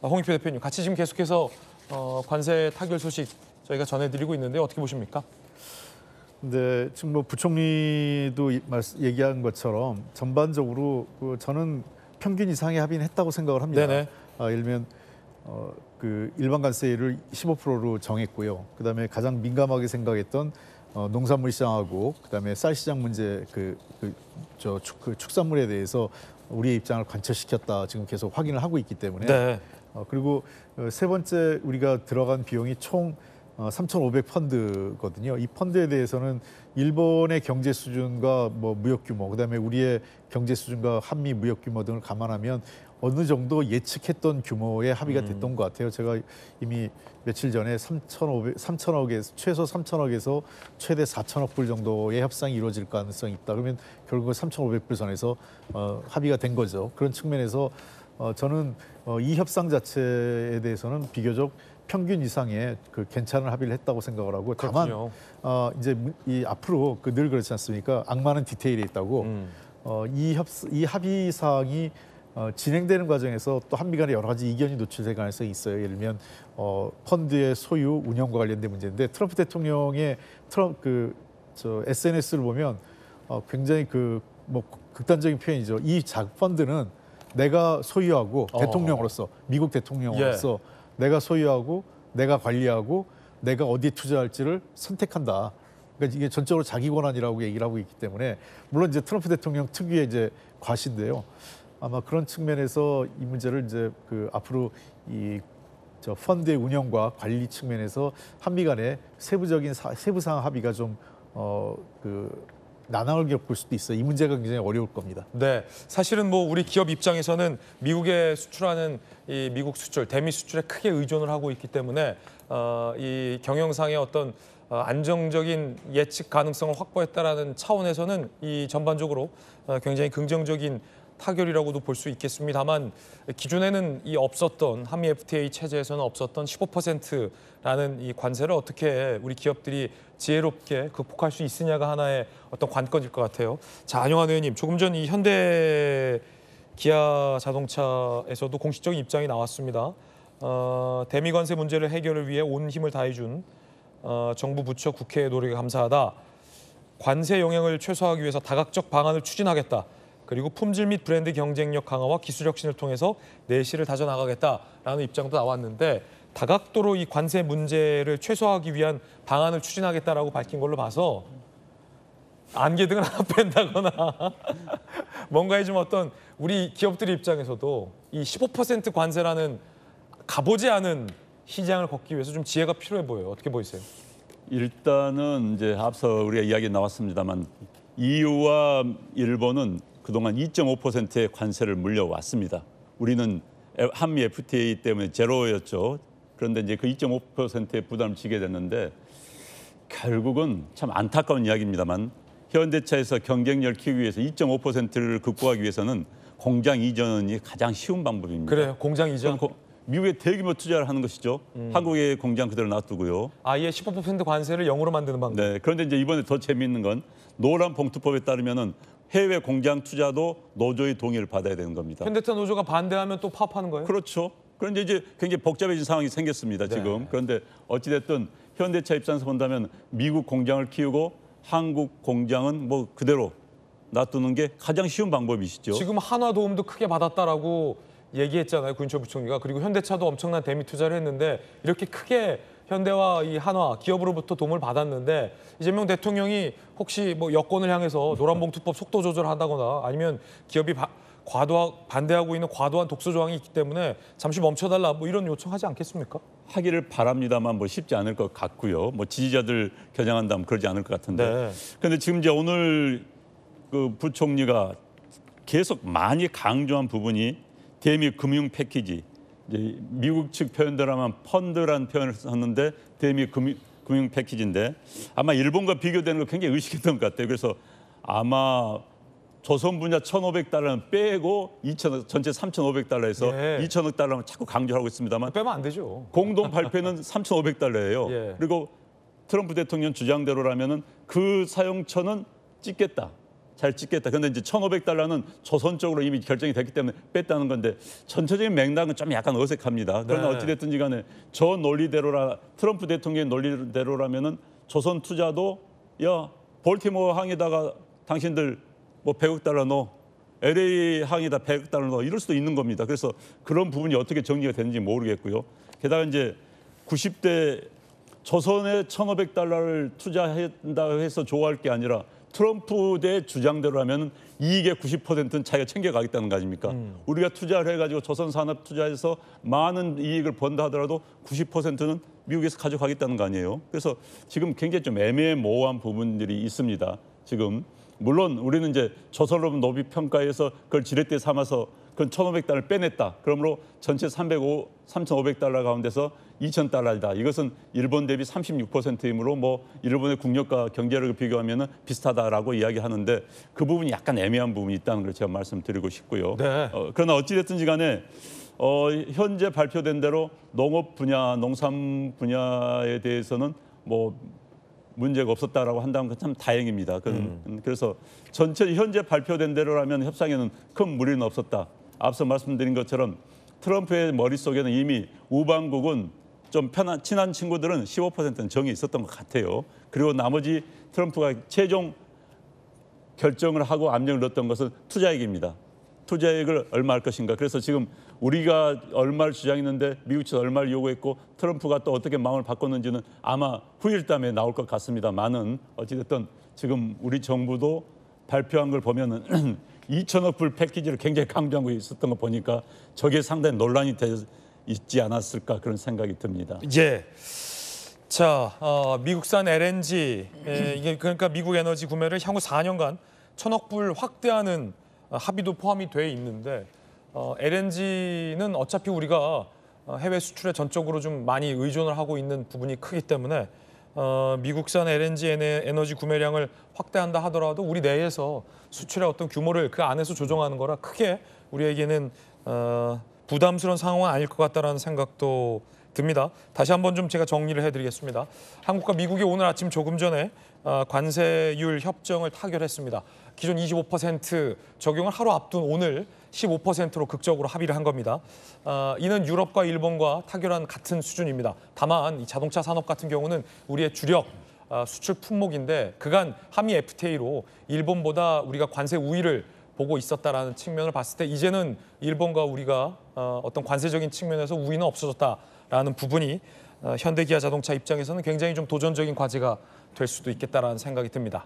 홍익표 대표님 같이 지금 계속해서 관세 타결 소식 저희가 전해드리고 있는데 어떻게 보십니까? 네, 지금 뭐 부총리도 얘기한 것처럼 전반적으로 저는 평균 이상의 합의는 했다고 생각을 합니다. 네네. 예를 들면 그 일반 관세율을 15%로 정했고요. 그다음에 가장 민감하게 생각했던 농산물 시장하고 그다음에 쌀 시장 문제 그 축산물에 대해서 우리의 입장을 관철시켰다 지금 계속 확인을 하고 있기 때문에 네. 그리고 세 번째 우리가 들어간 비용이 총 3,500 펀드거든요. 이 펀드에 대해서는 일본의 경제 수준과 뭐 무역 규모, 그다음에 우리의 경제 수준과 한미 무역 규모 등을 감안하면 어느 정도 예측했던 규모의 합의가 됐던 것 같아요. 제가 이미 며칠 전에 3천억에서 최소 3천억에서 최대 4천억 불 정도의 협상이 이루어질 가능성이 있다. 그러면 결국 3,500불 선에서 합의가 된 거죠. 그런 측면에서 저는 이 협상 자체에 대해서는 비교적 평균 이상의 그 괜찮은 합의를 했다고 생각을 하고 다만 이제 이 앞으로 늘 그렇지 않습니까? 악마는 디테일에 있다고 이 합의 사항이 진행되는 과정에서 또 한미 간에 여러 가지 이견이 노출될 가능성이 있어요. 예를 들면 펀드의 소유 운영과 관련된 문제인데 트럼프 대통령의 SNS를 보면 굉장히 뭐 극단적인 표현이죠. 이 펀드는 내가 소유하고 대통령으로서 미국 대통령으로서 내가 소유하고 내가 관리하고 내가 어디에 투자할지를 선택한다. 그러니까 이게 전적으로 자기 권한이라고 얘기를 하고 있기 때문에 물론 이제 트럼프 대통령 특유의 이제 과시인데요. 아마 그런 측면에서 이 문제를 이제 앞으로 저 펀드의 운영과 관리 측면에서 한미 간의 세부적인 세부사항 합의가 좀 난항을 겪을 수도 있어요. 이 문제가 굉장히 어려울 겁니다. 네, 사실은 뭐 우리 기업 입장에서는 미국에 수출하는 이 미국 수출, 대미 수출에 크게 의존을 하고 있기 때문에 이 경영상의 어떤 안정적인 예측 가능성을 확보했다라는 차원에서는 이 전반적으로 굉장히 긍정적인 타결이라고도 볼 수 있겠습니다만 기존에는 없었던 한미 FTA 체제에서는 없었던 15%라는 이 관세를 어떻게 우리 기업들이 지혜롭게 극복할 수 있으냐가 하나의 어떤 관건일 것 같아요. 자, 안영환 의원님, 조금 전 이 현대 기아 자동차에서도 공식적인 입장이 나왔습니다. 대미 관세 문제를 해결을 위해 온 힘을 다해준 정부 부처 국회의 노력에 감사하다. 관세 영향을 최소화하기 위해서 다각적 방안을 추진하겠다. 그리고 품질 및 브랜드 경쟁력 강화와 기술 혁신을 통해서 내실을 다져나가겠다라는 입장도 나왔는데 다각도로 이 관세 문제를 최소화하기 위한 방안을 추진하겠다라고 밝힌 걸로 봐서 안개등을 하나 뺀다거나 뭔가에 좀 어떤 우리 기업들 입장에서도 이 15% 관세라는 가보지 않은 시장을 걷기 위해서 좀 지혜가 필요해 보여요. 어떻게 보이세요? 일단은 이제 앞서 우리가 이야기 나왔습니다만 EU와 일본은 그동안 2.5%의 관세를 물려왔습니다. 우리는 한미 FTA 때문에 제로였죠. 그런데 이제 그 2.5%의 부담을 지게 됐는데 결국은 참 안타까운 이야기입니다만 현대차에서 경쟁력을 키우기 위해서 2.5%를 극복하기 위해서는 공장 이전이 가장 쉬운 방법입니다. 그래요, 공장 이전. 미국에 대규모 투자를 하는 것이죠. 한국의 공장 그대로 놔두고요. 아예 15% 관세를 0으로 만드는 방법. 네, 그런데 이제 이번에 더 재미있는 건 노란 봉투법에 따르면은 해외 공장 투자도 노조의 동의를 받아야 되는 겁니다. 현대차 노조가 반대하면 또 파업하는 거예요? 그렇죠. 그런데 이제 굉장히 복잡해진 상황이 생겼습니다. 지금. 네. 그런데 어찌됐든 현대차 입장에서 본다면 미국 공장을 키우고 한국 공장은 뭐 그대로 놔두는 게 가장 쉬운 방법이시죠. 지금 한화 도움도 크게 받았다라고 얘기했잖아요. 구인철 부총리가. 그리고 현대차도 엄청난 대미 투자를 했는데 이렇게 크게 현대와 이 한화 기업으로부터 도움을 받았는데 이재명 대통령이 혹시 뭐 여권을 향해서 노란봉투법 속도 조절한다거나 아니면 기업이 반대하고 있는 과도한 독소 조항이 있기 때문에 잠시 멈춰달라 뭐 이런 요청하지 않겠습니까? 하기를 바랍니다만 뭐 쉽지 않을 것 같고요. 뭐 지지자들 겨냥한다면 그러지 않을 것 같은데. 네. 그런데 지금 이제 오늘 그 부총리가 계속 많이 강조한 부분이 대미 금융 패키지. 이제 미국 측 표현대로 하면 펀드라는 표현을 썼는데 대미 금융 패키지인데 아마 일본과 비교되는 거 굉장히 의식했던 것 같아요. 그래서 아마 조선 분야 1,500달러는 빼고 전체 3,500달러에서 예. 2,000억 달러만 자꾸 강조하고 있습니다만 빼면 안 되죠. 공동 발표는 3,500달러예요. 예. 그리고 트럼프 대통령 주장대로라면은 그 사용처는 찍겠다. 잘 찍겠다. 근데 이제 1,500달러는 조선 쪽으로 이미 결정이 됐기 때문에 뺐다는 건데 전체적인 맥락은 좀 약간 어색합니다. 그러나 네. 어찌됐든지 간에 저 논리대로라 트럼프 대통령의 논리대로라면은 조선 투자도 야 볼티모어 항에다가 당신들 뭐 100억 달러 넣어 LA 항에다 100억 달러 넣어 이럴 수도 있는 겁니다. 그래서 그런 부분이 어떻게 정리가 되는지 모르겠고요. 게다가 이제 90대 조선에 1,500달러를 투자한다 해서 좋아할 게 아니라 트럼프 대 주장대로라면 이익의 90%는 자기가 챙겨가겠다는 거 아닙니까? 우리가 투자를 해가지고 조선 산업 투자해서 많은 이익을 번다 하더라도 90%는 미국에서 가져가겠다는 거 아니에요? 그래서 지금 굉장히 좀 애매모호한 부분들이 있습니다. 지금 물론 우리는 이제 조선로봇 노비 평가에서 그걸 지렛대 삼아서 그건 1,500달러를 빼냈다. 그러므로 전체 3,500달러 가운데서 2,000달러이다. 이것은 일본 대비 36%이므로 뭐 일본의 국력과 경제력을 비교하면 비슷하다라고 이야기하는데 그 부분이 약간 애매한 부분이 있다는 걸 제가 말씀드리고 싶고요. 네. 그러나 어찌됐든지 간에 현재 발표된 대로 농업 분야, 농산 분야에 대해서는 뭐 문제가 없었다라고 한다면 참 다행입니다. 그래서 전체 현재 발표된 대로라면 협상에는 큰 무리는 없었다. 앞서 말씀드린 것처럼 트럼프의 머릿속에는 이미 우방국은 좀 친한 친구들은 15%는 정이 있었던 것 같아요. 그리고 나머지 트럼프가 최종 결정을 하고 압력을 넣었던 것은 투자액입니다. 투자액을 얼마 할 것인가. 그래서 지금 우리가 얼마를 주장했는데 미국 측에서 얼마를 요구했고 트럼프가 또 어떻게 마음을 바꿨는지는 아마 후일담에 나올 것 같습니다만은 어찌됐든 지금 우리 정부도 발표한 걸 보면은 2천억 불 패키지를 굉장히 강조하고 있었던 거 보니까 저게 상당히 논란이 있지 않았을까 그런 생각이 듭니다. 예. 자, 미국산 LNG 이게 그러니까 미국 에너지 구매를 향후 4년간 1,000억 불 확대하는 합의도 포함이 돼 있는데 LNG는 어차피 우리가 해외 수출에 전적으로 좀 많이 의존을 하고 있는 부분이 크기 때문에 미국산 LNG 에너지 구매량을 확대한다 하더라도 우리 내에서 수출의 어떤 규모를 그 안에서 조정하는 거라 크게 우리에게는 부담스러운 상황은 아닐 것 같다라는 생각도 듭니다. 다시 한번 좀 제가 정리를 해드리겠습니다. 한국과 미국이 오늘 아침 조금 전에 관세율 협정을 타결했습니다. 기존 25% 적용을 하루 앞둔 오늘 15%로 극적으로 합의를 한 겁니다. 이는 유럽과 일본과 타결한 같은 수준입니다. 다만 이 자동차 산업 같은 경우는 우리의 주력 수출 품목인데 그간 한미 FTA로 일본보다 우리가 관세 우위를 보고 있었다라는 측면을 봤을 때 이제는 일본과 우리가 어떤 관세적인 측면에서 우위는 없어졌다라는 부분이 현대기아 자동차 입장에서는 굉장히 좀 도전적인 과제가 될 수도 있겠다라는 생각이 듭니다.